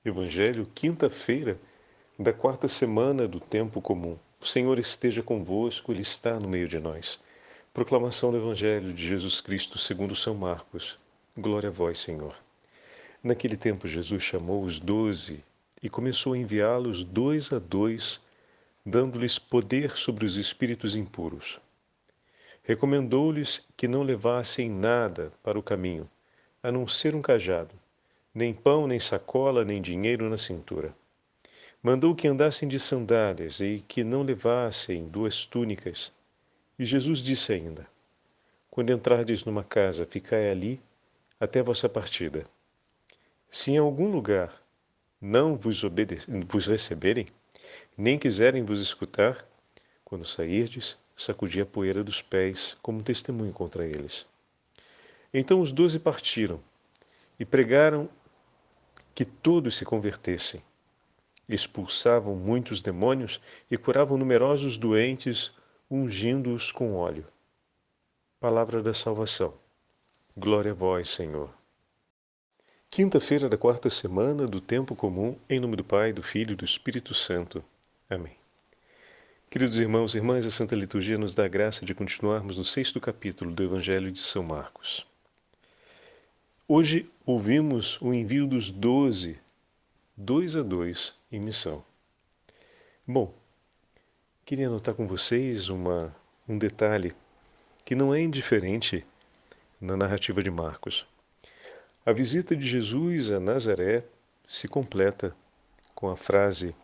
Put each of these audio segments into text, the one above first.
Evangelho, quinta-feira da quarta semana do tempo comum. O Senhor esteja convosco, Ele está no meio de nós. Proclamação do Evangelho de Jesus Cristo segundo São Marcos. Glória a vós, Senhor. Naquele tempo Jesus chamou os 12 e começou a enviá-los 2 a 2, dando-lhes poder sobre os espíritos impuros. Recomendou-lhes que não levassem nada para o caminho, a não ser um cajado, nem pão, nem sacola, nem dinheiro na cintura. Mandou que andassem de sandálias e que não levassem 2 túnicas. E Jesus disse ainda: Quando entrardes numa casa, ficai ali até vossa partida. Se em algum lugar não vos receberem, nem quiserem vos escutar, quando sairdes, sacudi a poeira dos pés como testemunho contra eles. Então os 12 partiram e pregaram que todos se convertessem. Expulsavam muitos demônios e curavam numerosos doentes, ungindo-os com óleo. Palavra da salvação. Glória a vós, Senhor. Quinta-feira da quarta semana do tempo comum, em nome do Pai, do Filho e do Espírito Santo. Amém. Queridos irmãos e irmãs, a Santa Liturgia nos dá a graça de continuarmos no 6º capítulo do Evangelho de São Marcos. Hoje ouvimos o envio dos 12, 2 a 2, em missão. Bom, queria anotar com vocês um detalhe que não é indiferente na narrativa de Marcos. A visita de Jesus a Nazaré se completa com a frase: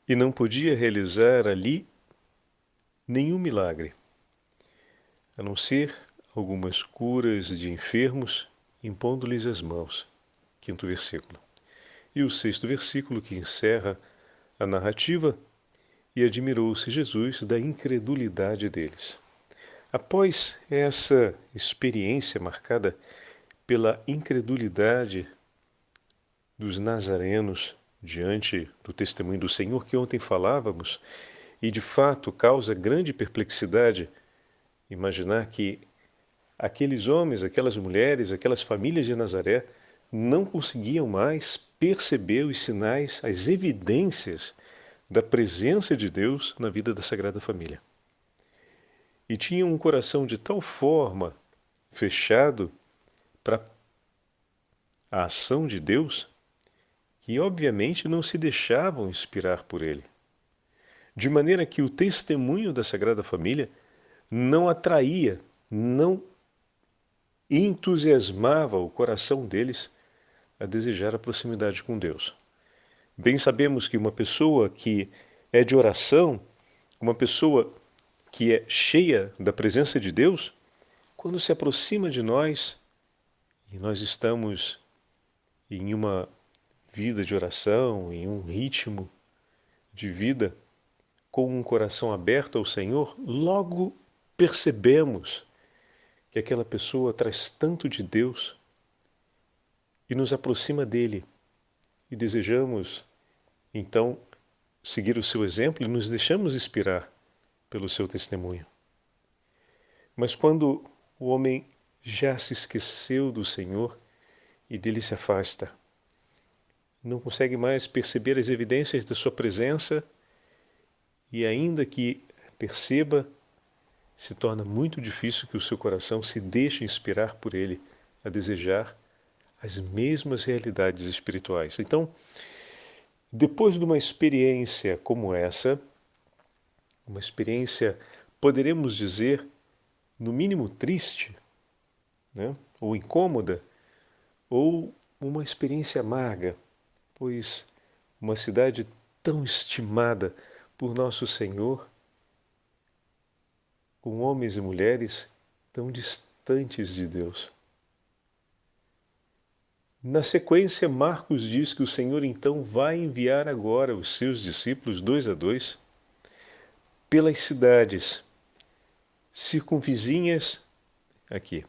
E não podia realizar ali nenhum milagre, a não ser algumas curas de enfermos, impondo-lhes as mãos. 5º versículo. E o 6º versículo, que encerra a narrativa: E admirou-se Jesus da incredulidade deles. Após essa experiência marcada pela incredulidade dos nazarenos diante do testemunho do Senhor que ontem falávamos, e de fato causa grande perplexidade imaginar que aqueles homens, aquelas mulheres, aquelas famílias de Nazaré não conseguiam mais perceber os sinais, as evidências da presença de Deus na vida da Sagrada Família. E tinham um coração de tal forma fechado para a ação de Deus que obviamente não se deixavam inspirar por Ele. De maneira que o testemunho da Sagrada Família não atraía, não entusiasmava o coração deles a desejar a proximidade com Deus. Bem sabemos que uma pessoa que é de oração, uma pessoa que é cheia da presença de Deus, quando se aproxima de nós e nós estamos em uma vida de oração, em um ritmo de vida, com um coração aberto ao Senhor, logo percebemos que aquela pessoa traz tanto de Deus e nos aproxima dele. E desejamos, então, seguir o seu exemplo e nos deixamos inspirar pelo seu testemunho. Mas quando o homem já se esqueceu do Senhor e dele se afasta, não consegue mais perceber as evidências da sua presença e ainda que perceba, se torna muito difícil que o seu coração se deixe inspirar por ele a desejar as mesmas realidades espirituais. Então, depois de uma experiência como essa, uma experiência, poderemos dizer, no mínimo triste, né? Ou incômoda, ou uma experiência amarga, pois uma cidade tão estimada por nosso Senhor, com homens e mulheres tão distantes de Deus. Na sequência, Marcos diz que o Senhor então vai enviar agora os seus discípulos 2 a 2 pelas cidades circunvizinhas, aqui,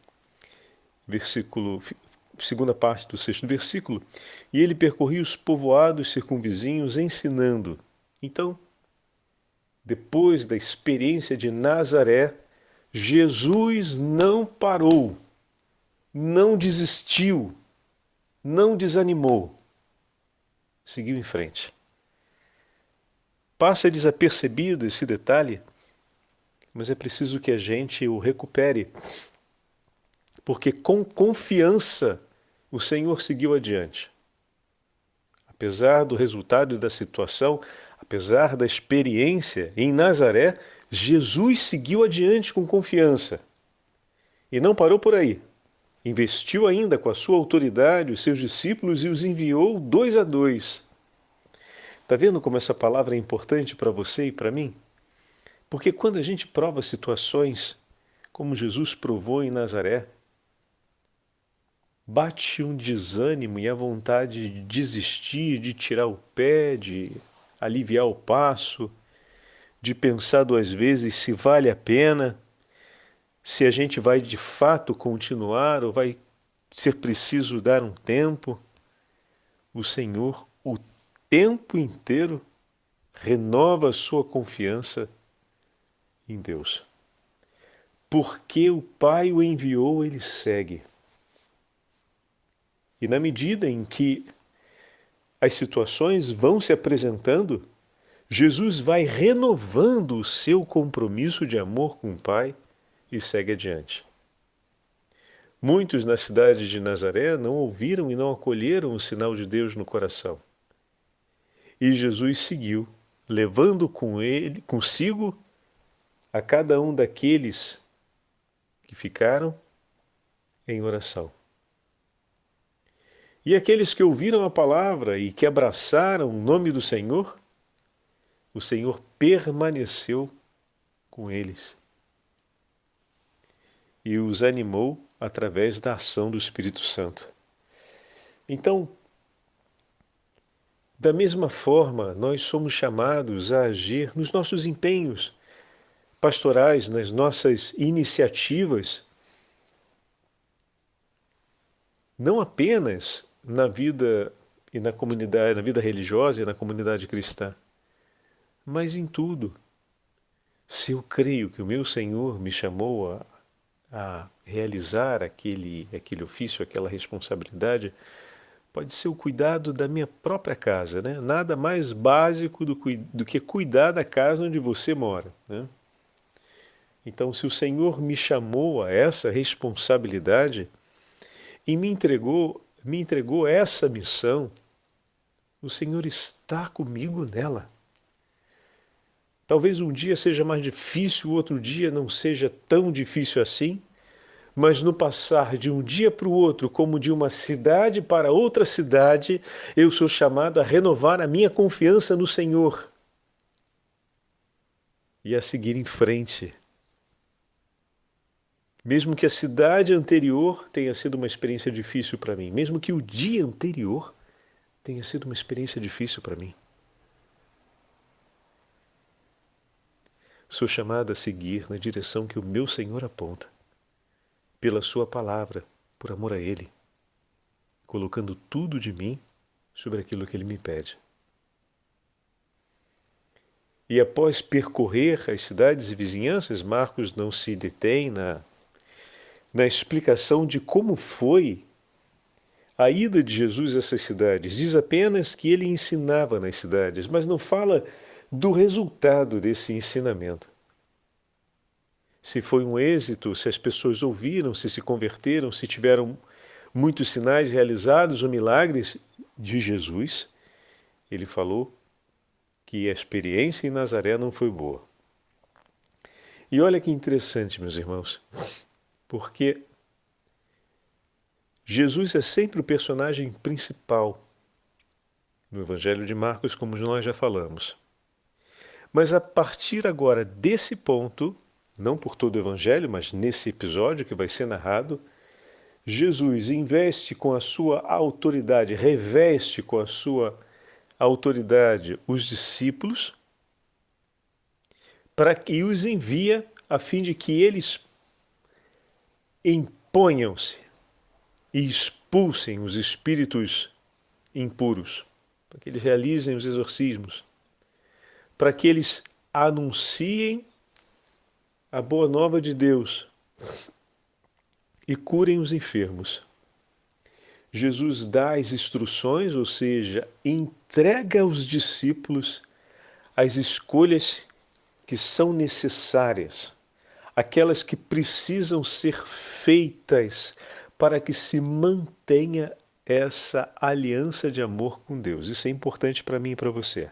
segunda parte do 6º versículo, e ele percorria os povoados circunvizinhos ensinando. Então, depois da experiência de Nazaré, Jesus não parou, não desistiu não desanimou, seguiu em frente. Passa desapercebido esse detalhe, mas é preciso que a gente o recupere, porque com confiança o Senhor seguiu adiante. Apesar do resultado e da situação, apesar da experiência em Nazaré, Jesus seguiu adiante com confiança. E não parou por aí. Investiu ainda com a sua autoridade os seus discípulos e os enviou 2 a 2. Está vendo como essa palavra é importante para você e para mim? Porque quando a gente prova situações como Jesus provou em Nazaré, bate um desânimo e a vontade de desistir, de tirar o pé, de aliviar o passo, de pensar 2 vezes se vale a pena, se a gente vai de fato continuar ou vai ser preciso dar um tempo. O Senhor, o tempo inteiro, renova a sua confiança em Deus. Porque o Pai o enviou, ele segue. E na medida em que as situações vão se apresentando, Jesus vai renovando o seu compromisso de amor com o Pai e segue adiante. Muitos na cidade de Nazaré não ouviram e não acolheram o sinal de Deus no coração. E Jesus seguiu, levando consigo a cada um daqueles que ficaram em oração. E aqueles que ouviram a palavra e que abraçaram o nome do Senhor, o Senhor permaneceu com eles e os animou através da ação do Espírito Santo. Então, da mesma forma, nós somos chamados a agir nos nossos empenhos pastorais, nas nossas iniciativas, não apenas na vida e na comunidade, na vida religiosa e na comunidade cristã, mas em tudo. Se eu creio que o meu Senhor me chamou a realizar aquele ofício, aquela responsabilidade, pode ser o cuidado da minha própria casa, né? Nada mais básico do que cuidar da casa onde você mora, né? Então, se o Senhor me chamou a essa responsabilidade e me entregou essa missão, o Senhor está comigo nela. Talvez um dia seja mais difícil, outro dia não seja tão difícil assim, mas no passar de um dia para o outro, como de uma cidade para outra cidade, eu sou chamado a renovar a minha confiança no Senhor e a seguir em frente. Mesmo que a cidade anterior tenha sido uma experiência difícil para mim, mesmo que o dia anterior tenha sido uma experiência difícil para mim, sou chamado a seguir na direção que o meu Senhor aponta, pela sua palavra, por amor a Ele, colocando tudo de mim sobre aquilo que Ele me pede. E após percorrer as cidades e vizinhanças, Marcos não se detém na explicação de como foi a ida de Jesus a essas cidades. Diz apenas que ele ensinava nas cidades, mas não fala do resultado desse ensinamento. Se foi um êxito, se as pessoas ouviram, se converteram, se tiveram muitos sinais realizados ou milagres de Jesus, ele falou que a experiência em Nazaré não foi boa. E olha que interessante, meus irmãos, porque Jesus é sempre o personagem principal no Evangelho de Marcos, como nós já falamos. Mas a partir agora desse ponto, não por todo o Evangelho, mas nesse episódio que vai ser narrado, Jesus investe com a sua autoridade, reveste com a sua autoridade os discípulos para que os envia a fim de que eles imponham-se e expulsem os espíritos impuros, para que eles realizem os exorcismos, para que eles anunciem a boa nova de Deus e curem os enfermos. Jesus dá as instruções, ou seja, entrega aos discípulos as escolhas que são necessárias, aquelas que precisam ser feitas para que se mantenha essa aliança de amor com Deus. Isso é importante para mim e para você.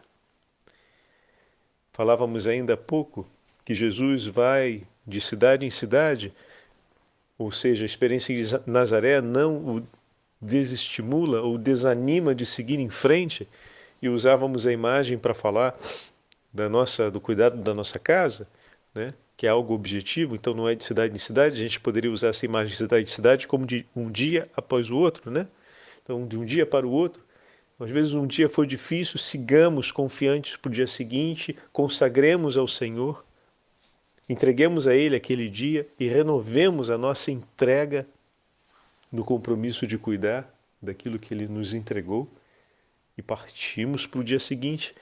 Falávamos ainda há pouco que Jesus vai de cidade em cidade, ou seja, a experiência de Nazaré não o desestimula ou desanima de seguir em frente, e usávamos a imagem para falar do cuidado da nossa casa, né? Que é algo objetivo, então não é de cidade em cidade. A gente poderia usar essa imagem de cidade em cidade como de um dia após o outro, né? Então, de um dia para o outro. Às vezes um dia foi difícil, sigamos confiantes para o dia seguinte, consagremos ao Senhor, entreguemos a Ele aquele dia e renovemos a nossa entrega no compromisso de cuidar daquilo que Ele nos entregou e partimos para o dia seguinte.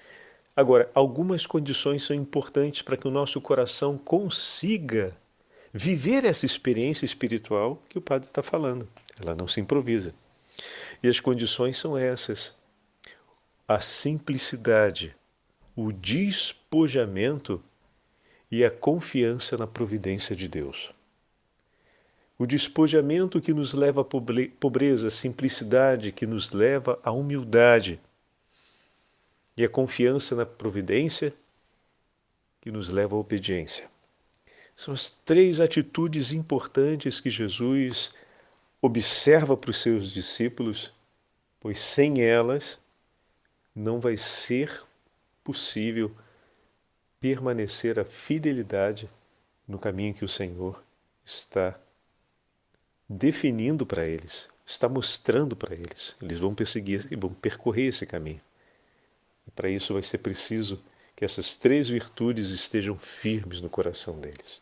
Agora, algumas condições são importantes para que o nosso coração consiga viver essa experiência espiritual que o Padre está falando. Ela não se improvisa. E as condições são essas: a simplicidade, o despojamento e a confiança na providência de Deus. O despojamento que nos leva à pobreza, a simplicidade que nos leva à humildade e a confiança na providência que nos leva à obediência. São as três atitudes importantes que Jesus observa para os seus discípulos, pois sem elas não vai ser possível permanecer a fidelidade no caminho que o Senhor está definindo para eles, está mostrando para eles. Eles vão perseguir e vão percorrer esse caminho. E para isso vai ser preciso que essas três virtudes estejam firmes no coração deles.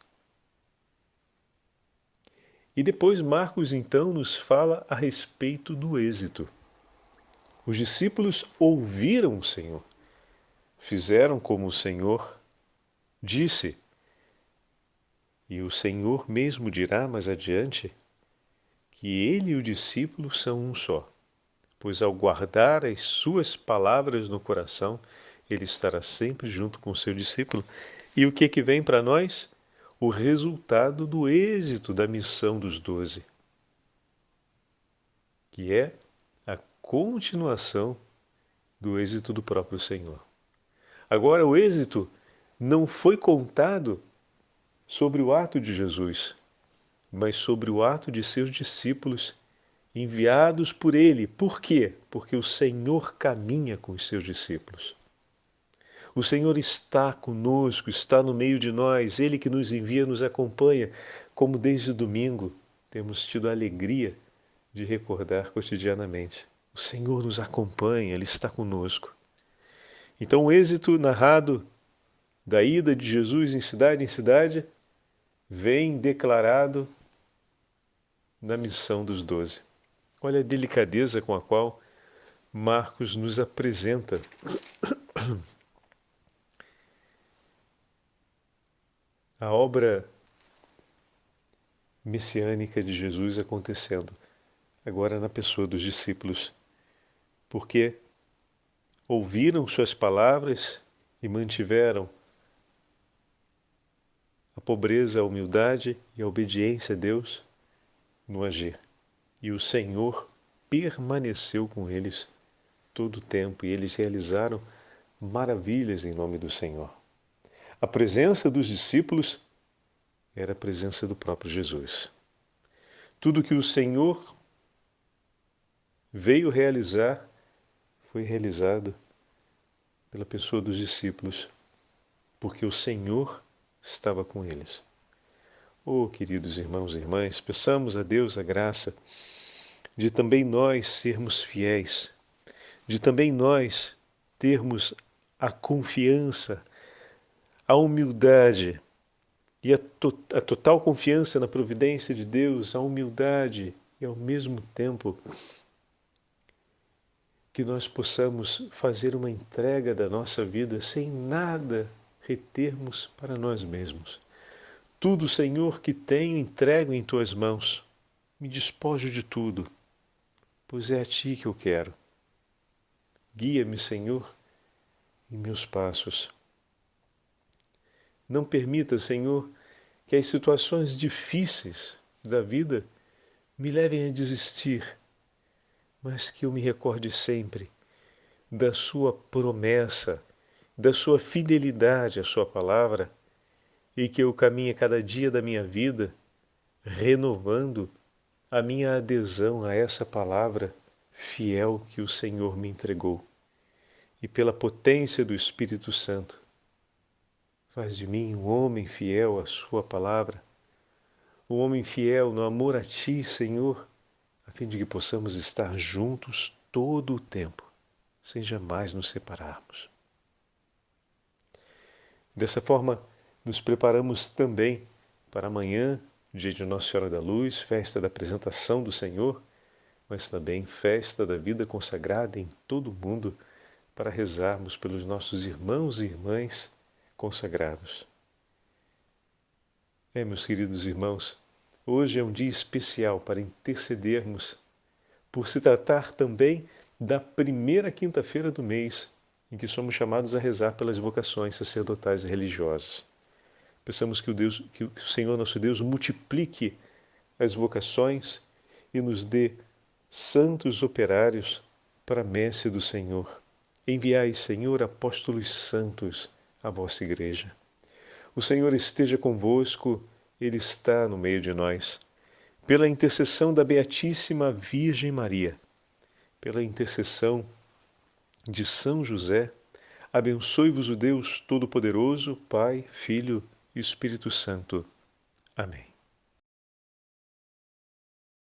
E depois Marcos então nos fala a respeito do êxito. Os discípulos ouviram o Senhor, fizeram como o Senhor disse. E o Senhor mesmo dirá mais adiante que ele e o discípulo são um só, pois ao guardar as suas palavras no coração, ele estará sempre junto com o seu discípulo. E o que vem para nós? O resultado do êxito da missão dos 12, que é a continuação do êxito do próprio Senhor. Agora, o êxito não foi contado sobre o ato de Jesus, mas sobre o ato de seus discípulos enviados por ele. Por quê? Porque o Senhor caminha com os seus discípulos. O Senhor está conosco, está no meio de nós, Ele que nos envia, nos acompanha, como desde domingo temos tido a alegria de recordar cotidianamente. O Senhor nos acompanha, Ele está conosco. Então o êxito narrado da ida de Jesus em cidade vem declarado na missão dos 12. Olha a delicadeza com a qual Marcos nos apresenta a obra messiânica de Jesus acontecendo agora na pessoa dos discípulos, porque ouviram suas palavras e mantiveram a pobreza, a humildade e a obediência a Deus no agir. E o Senhor permaneceu com eles todo o tempo e eles realizaram maravilhas em nome do Senhor. A presença dos discípulos era a presença do próprio Jesus. Tudo que o Senhor veio realizar foi realizado pela pessoa dos discípulos, porque o Senhor estava com eles. Oh, queridos irmãos e irmãs, peçamos a Deus a graça de também nós sermos fiéis, de também nós termos a confiança, a humildade e a total confiança na providência de Deus, a humildade e ao mesmo tempo que nós possamos fazer uma entrega da nossa vida sem nada retermos para nós mesmos. Tudo, Senhor, que tenho, entrego em Tuas mãos. Me despojo de tudo, pois é a Ti que eu quero. Guia-me, Senhor, em meus passos. Não permita, Senhor, que as situações difíceis da vida me levem a desistir, mas que eu me recorde sempre da Sua promessa, da Sua fidelidade à Sua palavra e que eu caminhe cada dia da minha vida renovando a minha adesão a essa palavra fiel que o Senhor me entregou. E pela potência do Espírito Santo, faz de mim um homem fiel à Sua palavra, um homem fiel no amor a Ti, Senhor, a fim de que possamos estar juntos todo o tempo, sem jamais nos separarmos. Dessa forma, nos preparamos também para amanhã, dia de Nossa Senhora da Luz, festa da apresentação do Senhor, mas também festa da vida consagrada em todo o mundo, para rezarmos pelos nossos irmãos e irmãs consagrados. Meus queridos irmãos, hoje é um dia especial para intercedermos, por se tratar também da primeira quinta-feira do mês, em que somos chamados a rezar pelas vocações sacerdotais e religiosas. Peçamos que o Senhor nosso Deus multiplique as vocações e nos dê santos operários para a messe do Senhor. Enviai, Senhor, apóstolos santos à vossa Igreja. O Senhor esteja convosco, Ele está no meio de nós. Pela intercessão da Beatíssima Virgem Maria, pela intercessão de São José, abençoe-vos o Deus Todo-Poderoso, Pai, Filho e Espírito Santo. Amém.